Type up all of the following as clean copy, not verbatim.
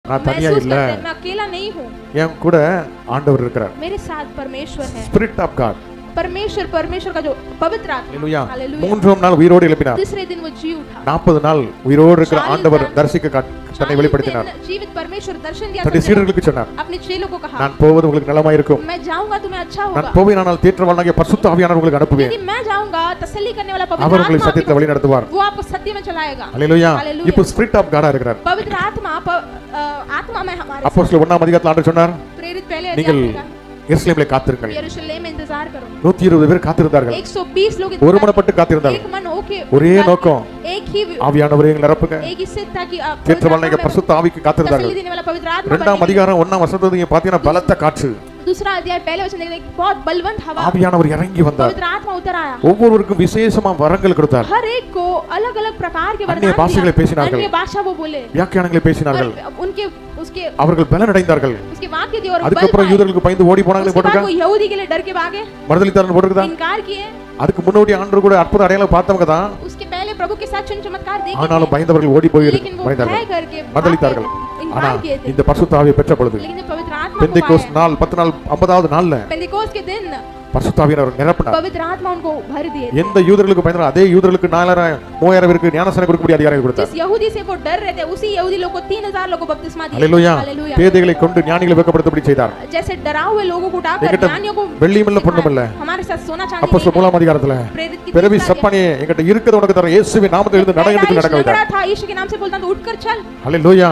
நான் தனியா இல்ல, मैं अकेला नहीं हूँ, என் கூட ஆண்டவர் இருக்கிறார். मेरे साथ परमेश्वर है. Spirit of God. परमेश्वर का जो पवित्र आत्मा. ஹalleluya. हालेलुया. மூன்றாம் நாள் உயிரோடு எழுப்பினார். तीसरे दिन वो जी उठा. 40 நாள் உயிரோடு இருக்கிற ஆண்டவர் தரிசிக்க தன்னை வெளிப்படுத்தினார். जीवित परमेश्वर दर्शन दिया. தன்னுடைய சீடர்களுக்கு சொன்னார், अपने चेलों को कहा, நான் போவது உங்களுக்கு நலமாய் இருக்கும். मैं जाऊंगा तुम्हें अच्छा होगा. நான் போவேனானால் தேற்றவாளனாகிய பரிசுத்த ஆவியானவர் உங்களுக்கு அனுப்புவேன். यदि मैं जाऊंगा तसल्ली करने वाला पवित्र அவர் உங்களை आत्मा சத்தியத்தை வழி நடத்துவார். वो आपको सत्य में चलाएगा. ஹalleluya. हालेलुया. இப்போ ஸ்பிரிட் ஆஃப் காடா இருக்கிறார். पवित्र आत्मा में हमारे அப்போஸ்தலர் 1ஆம் அதிகாரத்தில் ஆண்டவர் சொன்னார், प्रेरित पहले நீங்கள் எருசலேமிலே காத்திருங்கள். यरूशलेम में इंतजार करो. 120 பேர் காத்திருந்தார்கள். 120 लोग ஒருமனப்பட்டு காத்திருந்தார்கள். एक मन होके ஒரே நோக்கம், एक ही ஆவியானவரே எங்களை நிரப்புங்க. एक ही सिद्ध था कि தேற்றவாளனாகிய பரிசுத்த ஆவிக்கு காத்திருந்தார்கள். तसल्ली देने वाला पवित्र आत्मा. 2ஆம் அதிகாரம் 1ஆம் வசனத்துல நீங்க பாத்தீங்கன்னா பலத்த காற்று. दूसरा अध्याय पहले वचन देखते हैं, बहुत बलवंत हवा. ஆவியானவர் இறங்கி வந்தார். पवित्र आत्मा उतर आया. ஒவ்வொருவருக்கும் விசேஷமா வரங்கள் கொடுத்தார். हर एक को अलग-अलग प्रकार के वरदान अन्य भाषाகளை பேசினார்கள். अन्य भाषा वो बोले. வியாக்கியானங்களை பேசினார்கள். उनके उसके அவர்கள் பலன் அடைந்தார்கள். उसके वाक्य दिए और அதுக்கு அப்புறம் யூதர்களுக்கு பயந்து ஓடி போனாங்கன்னு போட்டுருக்கா. वो यहूदी के लिए डर के भागे. மறுதலித்தார்னு போட்டுருக்கா. इनकार किए. அதுக்கு முன்னாடி ஆண்டவர் கூட அற்புத அடையாளம் பார்த்தவங்க தான். उसके पहले प्रभु के साथ चिन्ह चमत्कार देखे. ஆனாலும் பயந்தவர்கள் ஓடி போய் மறுதலித்தார்கள். மறுதலித்தார்கள். ஆனா இந்த பரிசுத்த ஆவியை பெற்ற பொழுது பெந்தேகோஸ்து நாள் 10 நாள் 50வது நாள்ல पेंटिकोस्ट के दिन பரிசுத்த ஆவியானவர் நிரப்பினார். पवित्र आत्मा उनको भर दिए. எந்த யூதர்களுக்கு பயந்தாரோ அதே யூதர்களுக்கு 4000 3000 பேருக்கு ஞானஸ்நானம் கொடுக்கக்கூடிய அதிகாரம் கொடுத்தார். जिस यहूदी से वो डर रहे थे उसी यहूदी लोगों को 3000 लोगों को बपतिस्मा दिया. हालेलुया. பேதைகளை கொண்டு ஞானிகளை வெட்கப்படுத்தும்படி செய்தார். जैसे डराए हुए लोगों को उठाकर ज्ञानियों को வெள்ளியும் இல்ல பொன்னும் இல்ல. हमारे साथ सोना चांदी அப்போஸ்தலர் 3ஆம் அதிகாரத்துல பிறவி சப்பனே என்கிட்ட இருக்குது உனக்கு தர இயேசுவின் நாமத்தில் எழுந்து நட என்று நடக்க வைத்தார். था यीशु के नाम से बोलता तो उठकर चल. हालेलुया.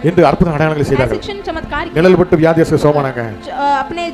என்று அற்புத அடையாளங்களை செய்தார்கள். चिन्ह चमत्कार நிழல் விட்டு வியாதியஸ்தர் சோமானாங்க. अपने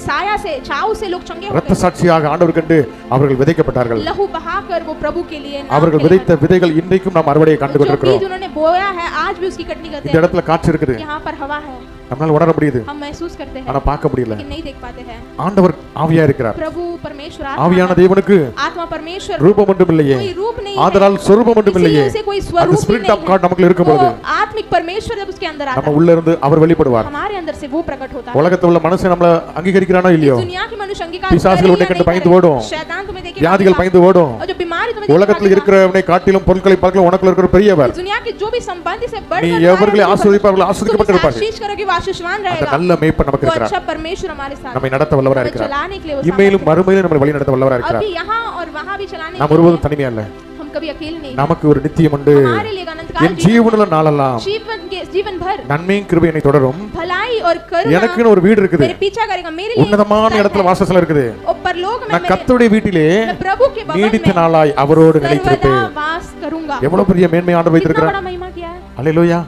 साया से छाव से लोग चंगे हो இரத்த சாட்சியாக ஆண்டவர் கண்டு அவர்கள் விதைக்கப்பட்டார்கள். लहू बहाकर वो प्रभु के लिए அவர்கள் விதைத்த விதைகள் இன்றைக்கும் நாம் அறுவடையை கண்டு கொண்டிருக்கிறோம். जो उन्होंने बोया है आज भी उसकी कटनी करते हैं. இந்த இடத்துல காற்று இருக்குது. यहाँ पर हवा है. நம்மால உணர முடியுது. हम महसूस करते हैं. ஆனா பார்க்க முடியல. लेकिन नहीं देख पाते हैं. ஆண்டவர் ஆவியா இருக்கிறார். प्रभु परमेश्वर ஆவியான தேவனுக்கு आत्मा परमेश्वर ரூபம் ஒன்றும் இல்லையே. कोई रूप नहीं ஆதலால் சொரூபம் ஒன்றும் இல்லையே. उसे कोई स्वरूप नहीं ஸ்பிரிட் ஆஃப் காட் நமக்குள்ள இருக்கும்போது आत्मिक परमेश्वर जब उसके अंदर आता நம்ம உள்ள இருந்து அவர் வெளிப்படுவார். हमारे अंदर से वो प्रकट होता है. உலகத்துல உள்ள மனுஷன் நம்மள அங்கீகரிக்கிறானோ இல்லையோ, दुनिया के मनुष्य अंगीकार பிசாசுகள் உன்னை கண்டு பயந்து ஓடும். शैतान तुम्हें देखे வியாதிகள் பயந்து ஓடும். और जो बीमारी तुम्हें உலகத்துல இருக்கிறவனை காட்டிலும் பொருட்களை பார்க்கலாம் உனக்குள்ள இருக்கிற பெரியவர். दुनिया के जो भी संबंधी से बढ़कर நீ எவர்களை ஆசீர்வதிப்பார்கள் ஆசீர்வதிக்கப்பட்டிருப்பார்கள். आशीष करोगे वो आशीषवान रहेगा. நல்ல மேய்ப்பன் நமக்கு இருக்கிறார். अच्छा परमेश्वर हमारे साथ நம்மை நடத்த வல்லவராக இருக்கிறார். चलाने के लिए वो இம்மையிலும் மறுமையிலும் நம்மை வழி நடத்த வல்லவராக இருக்கிறார். अभी यहां और वहां भी चलाने நாம் ஒருபோதும் தனிமையா இல்ல. हम कभी अकेले नहीं. நமக்கு ஒரு நித்தியம் உண்டு. हमारे लिए अनंत काल என் ஜீவனுள்ள நாளெல்லாம் जीवन भर நன்மையும் கிருபையும் என்னை தொடரும். भलाई और करुणा எனக்குன்னு ஒரு வீடு இருக்குது. मेरे पीछा करेगा. मेरे लिए உன்னதமான இடத்துல வாசஸ்தலம் இருக்குது. और परलोक में நான் கர்த்தருடைய வீட்டிலே प्रभु के भवन में நீடித்த நாளாய் அவரோடு நிலைத்திருப்பேன். वास करूंगा. எவ்வளவு பெரிய மேன்மை ஆண்டவர் வைத்திருக்கிறார். कितना बड़ा महिमा किया है. அல்லேலூயா.